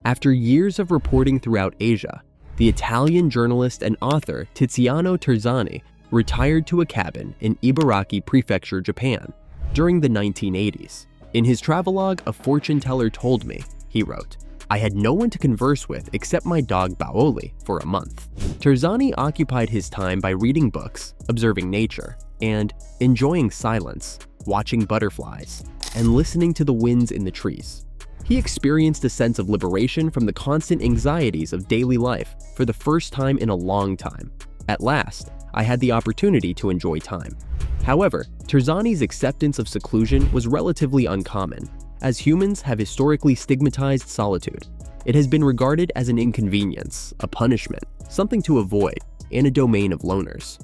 After years of reporting throughout Asia, the Italian journalist and author Tiziano Terzani retired to a cabin in Ibaraki Prefecture, Japan, during the 1980s. In his travelogue, "A Fortune Teller Told Me," he wrote, "I had no one to converse with except my dog Baoli for a month." Terzani occupied his time by reading books, observing nature, and enjoying silence, watching butterflies, and listening to the winds in the trees. He experienced a sense of liberation from the constant anxieties of daily life for the first time in a long time. "At last, I had the opportunity to enjoy time." However, Terzani's acceptance of seclusion was relatively uncommon, as humans have historically stigmatized solitude. It has been regarded as an inconvenience, a punishment, something to avoid, and a domain of loners.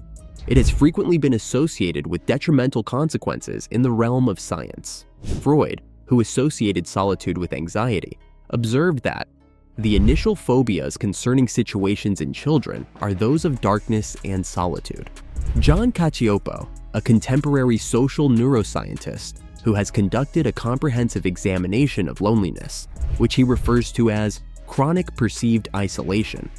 It has frequently been associated with detrimental consequences in the realm of science. Freud, who associated solitude with anxiety, observed that the initial phobias concerning situations in children are those of darkness and solitude. John Cacioppo, a contemporary social neuroscientist who has conducted a comprehensive examination of loneliness, which he refers to as chronic perceived isolation.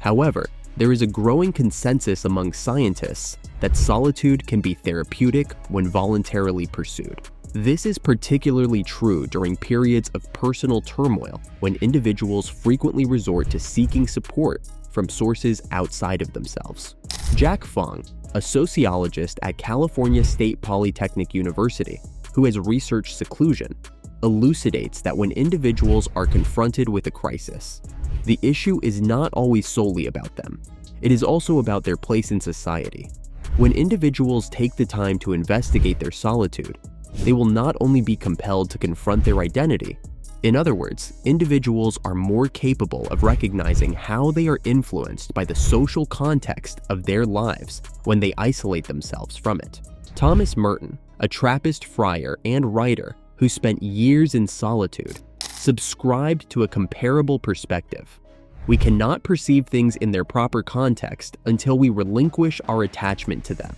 However, there is a growing consensus among scientists that solitude can be therapeutic when voluntarily pursued. This is particularly true during periods of personal turmoil when individuals frequently resort to seeking support from sources outside of themselves. Jack Fong, a sociologist at California State Polytechnic University, who has researched seclusion, elucidates that when individuals are confronted with a crisis, the issue is not always solely about them. It is also about their place in society. When individuals take the time to investigate their solitude, they will not only be compelled to confront their identity. In other words, individuals are more capable of recognizing how they are influenced by the social context of their lives when they isolate themselves from it. Thomas Merton, a Trappist friar and writer who spent years in solitude, subscribed to a comparable perspective. We cannot perceive things in their proper context until we relinquish our attachment to them,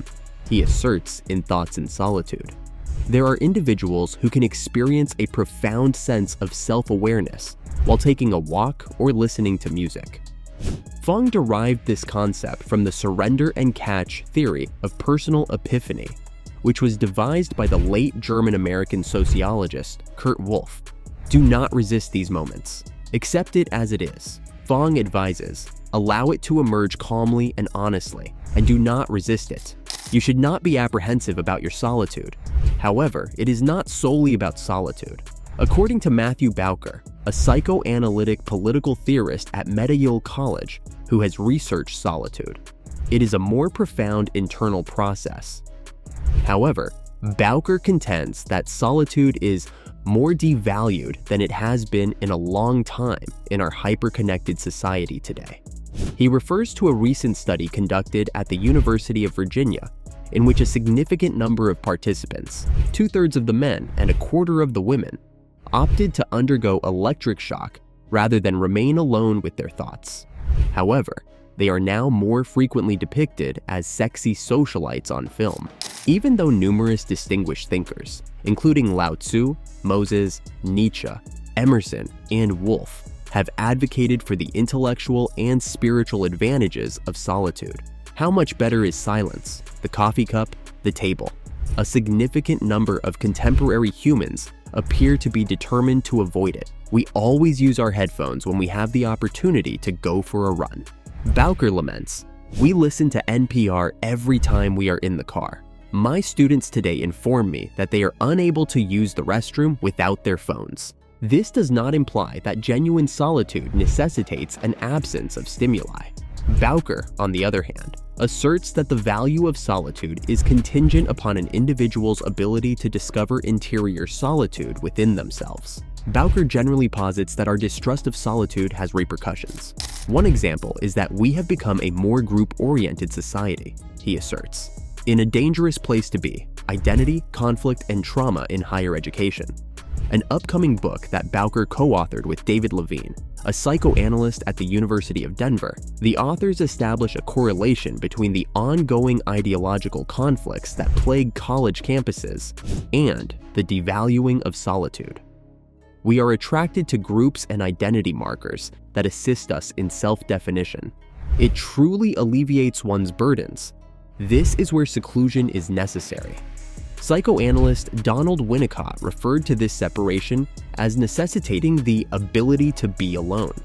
he asserts in Thoughts in Solitude. There are individuals who can experience a profound sense of self-awareness while taking a walk or listening to music. Fong derived this concept from the surrender and catch theory of personal epiphany, which was devised by the late German-American sociologist Kurt Wolff. Do not resist these moments. Accept it as it is. Fong advises, allow it to emerge calmly and honestly, and do not resist it. You should not be apprehensive about your solitude. However, it is not solely about solitude. According to Matthew Bowker, a psychoanalytic political theorist at Medill College who has researched solitude, it is a more profound internal process. However, Bowker contends that solitude is more devalued than it has been in a long time in our hyper-connected society today. He refers to a recent study conducted at the University of Virginia, in which a significant number of participants, 2/3 of the men and 1/4 of the women, opted to undergo electric shock rather than remain alone with their thoughts. However, they are now more frequently depicted as sexy socialites on film, even though numerous distinguished thinkers, including Lao Tzu, Moses, Nietzsche, Emerson, and Woolf, have advocated for the intellectual and spiritual advantages of solitude. How much better is silence, the coffee cup, the table? A significant number of contemporary humans appear to be determined to avoid it. We always use our headphones when we have the opportunity to go for a run. Bowker laments, we listen to NPR every time we are in the car. My students today inform me that they are unable to use the restroom without their phones. This does not imply that genuine solitude necessitates an absence of stimuli. Bowker, on the other hand, asserts that the value of solitude is contingent upon an individual's ability to discover interior solitude within themselves. Bowker generally posits that our distrust of solitude has repercussions. One example is that we have become a more group-oriented society, he asserts. In A Dangerous Place to Be, Identity, Conflict, and Trauma in Higher Education, an upcoming book that Bowker co-authored with David Levine, a psychoanalyst at the University of Denver, the authors establish a correlation between the ongoing ideological conflicts that plague college campuses and the devaluing of solitude. We are attracted to groups and identity markers that assist us in self-definition. It truly alleviates one's burdens. This is where seclusion is necessary. Psychoanalyst Donald Winnicott referred to this separation as necessitating the ability to be alone.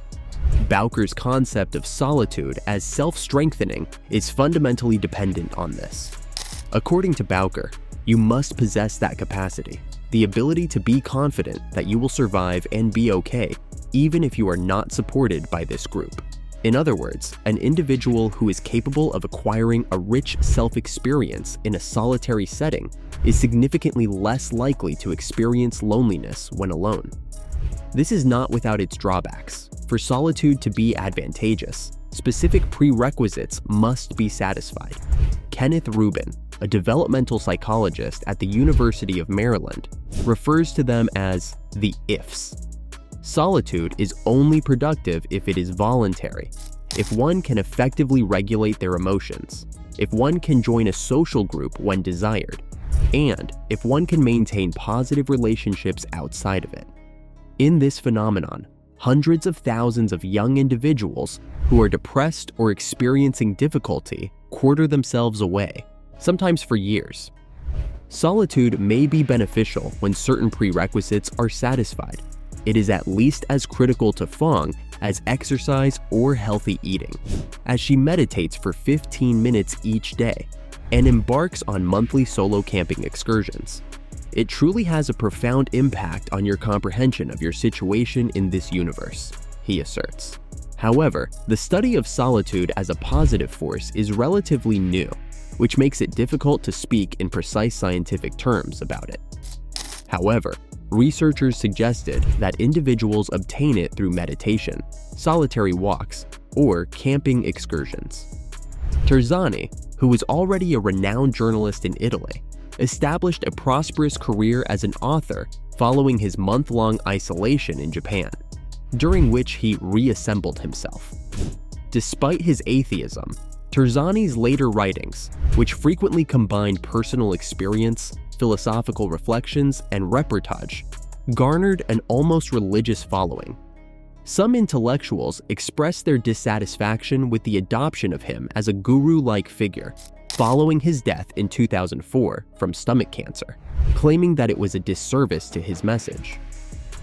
Bowker's concept of solitude as self-strengthening is fundamentally dependent on this. According to Bowker, you must possess that capacity, the ability to be confident that you will survive and be okay, even if you are not supported by this group. In other words, an individual who is capable of acquiring a rich self-experience in a solitary setting is significantly less likely to experience loneliness when alone. This is not without its drawbacks. For solitude to be advantageous, specific prerequisites must be satisfied. Kenneth Rubin, a developmental psychologist at the University of Maryland, refers to them as the ifs. Solitude is only productive if it is voluntary, if one can effectively regulate their emotions, if one can join a social group when desired, and if one can maintain positive relationships outside of it. In this phenomenon, hundreds of thousands of young individuals who are depressed or experiencing difficulty quarter themselves away, sometimes for years. Solitude may be beneficial when certain prerequisites are satisfied. It is at least as critical to Fong as exercise or healthy eating, as she meditates for 15 minutes each day and embarks on monthly solo camping excursions. It truly has a profound impact on your comprehension of your situation in this universe, he asserts. However, the study of solitude as a positive force is relatively new, which makes it difficult to speak in precise scientific terms about it. However, researchers suggested that individuals obtain it through meditation, solitary walks, or camping excursions. Terzani, who was already a renowned journalist in Italy, established a prosperous career as an author following his month-long isolation in Japan, during which he reassembled himself. Despite his atheism, Terzani's later writings, which frequently combined personal experience, philosophical reflections, and reportage, garnered an almost religious following. Some intellectuals expressed their dissatisfaction with the adoption of him as a guru-like figure following his death in 2004 from stomach cancer, claiming that it was a disservice to his message.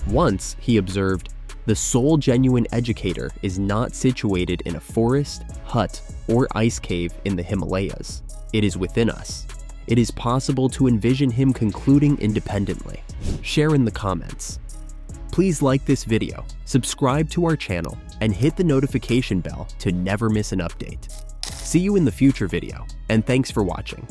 Once, he observed, "The sole genuine educator is not situated in a forest, hut, or ice cave in the Himalayas. It is within us. It is possible to envision him concluding independently." Share in the comments. Please like this video, subscribe to our channel, and hit the notification bell to never miss an update. See you in the future video, and thanks for watching.